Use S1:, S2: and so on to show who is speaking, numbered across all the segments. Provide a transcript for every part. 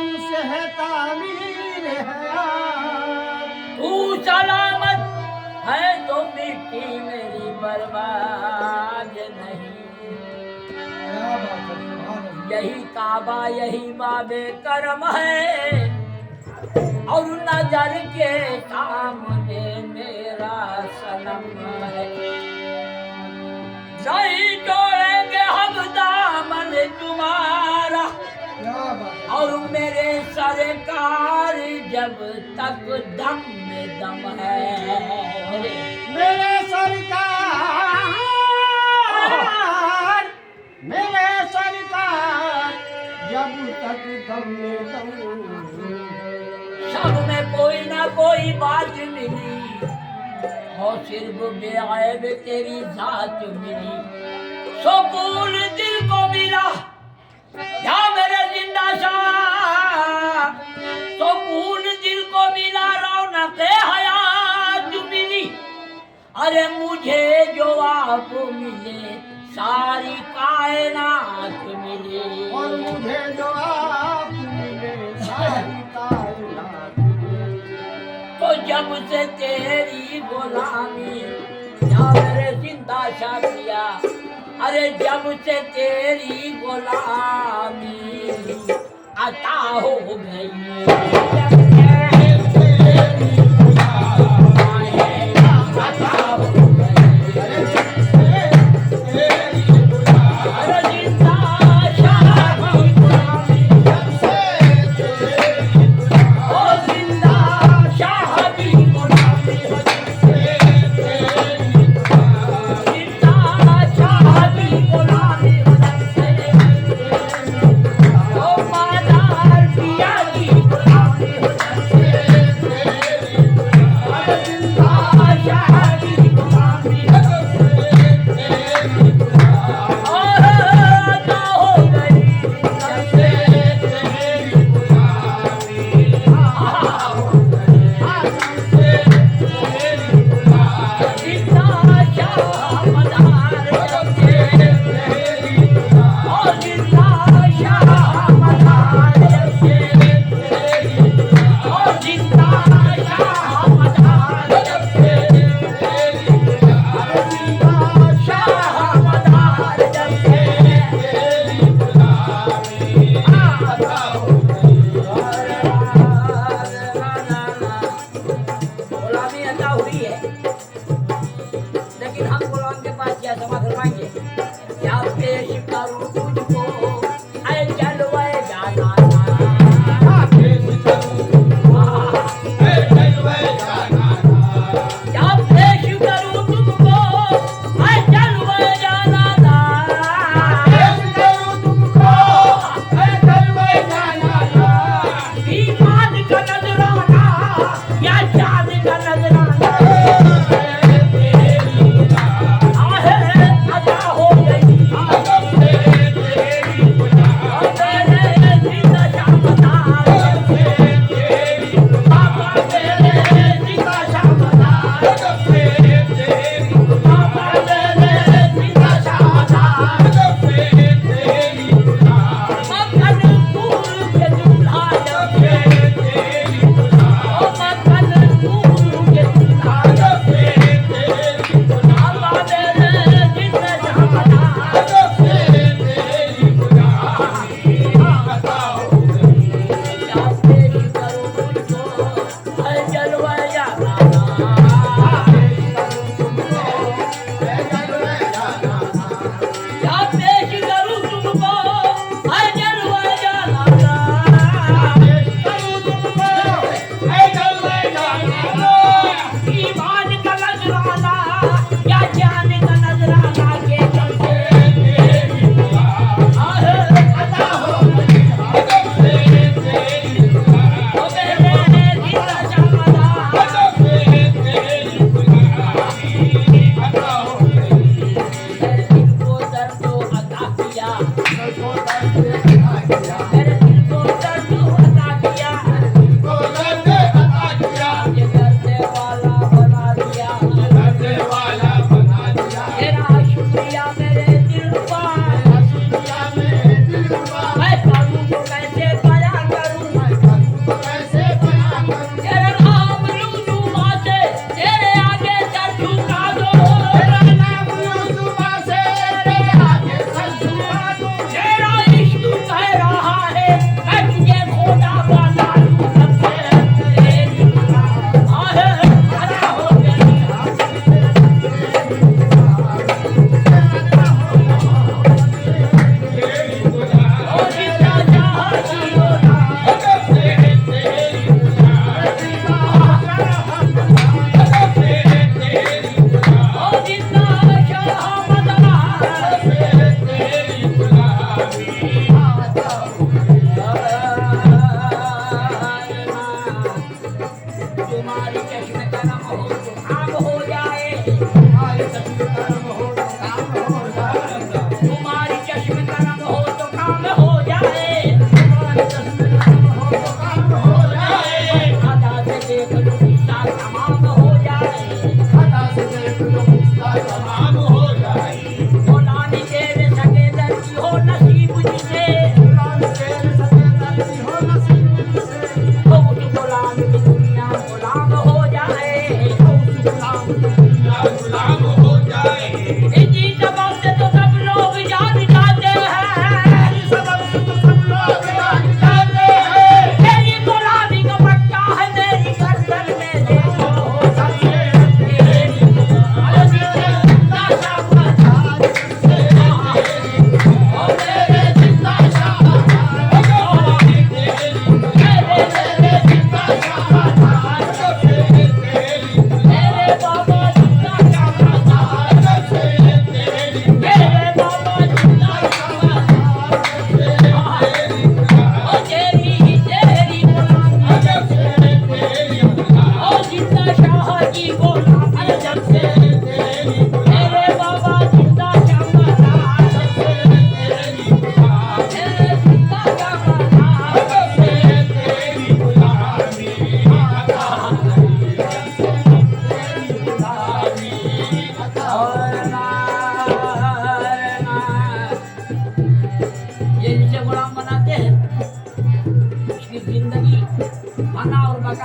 S1: तुमसे है तामीर हयात।
S2: तू सलामत है तो मिट्टी मेरी बर्बाद नहीं।
S1: क्या बात है, सुभान अल्लाह।
S2: यही काबा यही बाबे करम है और नजर के सामने मेरा सनम है। नहीं जोड़ेंगे हम दामन तुम्हारा
S1: क्या बात है।
S2: और मेरे सरकार जब तक दम में दम है।
S1: मेरे सरकार, मेरे सरकार जब तक दम में दम।
S2: सब में कोई ना कोई बात मिली और सिर्फ बेऐब तेरी जात मिली। सुकून दिल को मिला या मेरे जिंदा शाह, सुकून दिल को मिला, रौनक हयात मिली। अरे मुझे जो आप मिले सारी कायनात मिली।
S1: और मुझे जो आप मिले सारी कायनात मिली।
S2: तो जब से तेरी गुलामी या मेरे जिंदा शादिया, अरे जब से तेरी गुलामी अता हो गई।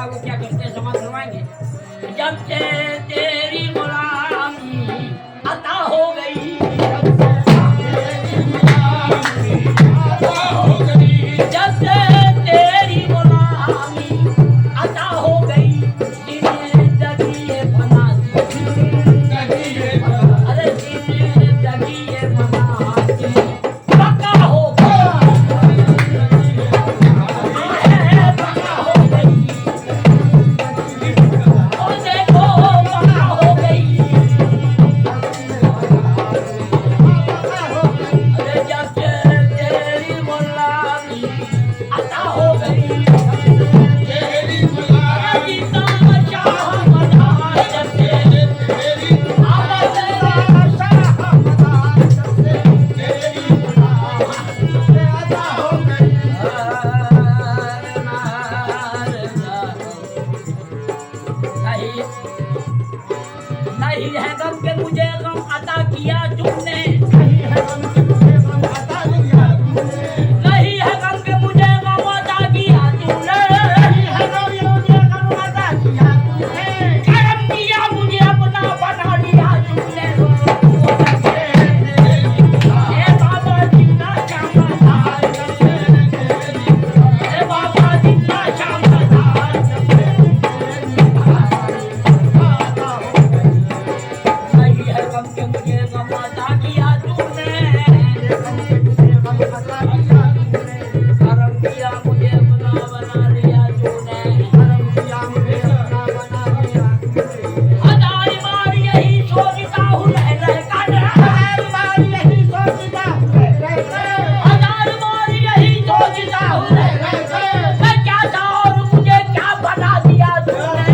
S2: को क्या करते हैं समाज करवाएंगे। जब से तेरी गुलामी अता हो गई, जब से तेरी गुलामी अता हो गई, जिंदगी ये फना अरे जिंदगी ये फना पक्का हो नहीं है गम के मुझे गम अता किया तुमने, नहीं है गम के मुझे गम अता किया तुमने, नहीं है गम के मुझे गम अता किया तुमने, नहीं है गम के मुझे गम अता किया तुमने, करम किया मुझे अपना बना लिया तुमने। ए बाबा जितना चाहता ए बाबा जितना चाहता गम के मुझे गम अता किया तूने, करम किया मुझे अपना बना लिया तूने, हजार बार यही सोचता हूँ रह रह कर, हजार बार यही सोचता हूँ रह रह कर, हजार बार यही सोचता हूँ रह रह कर, मैं क्या था और मुझे क्या बना दिया तूने।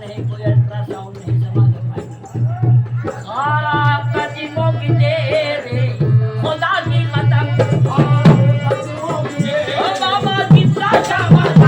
S2: नहीं कोई अल्ट्रासाउंड नहीं समा कर पाएगा। कदमों की तेरे खुदा की कदम बाबा कितना शाबाश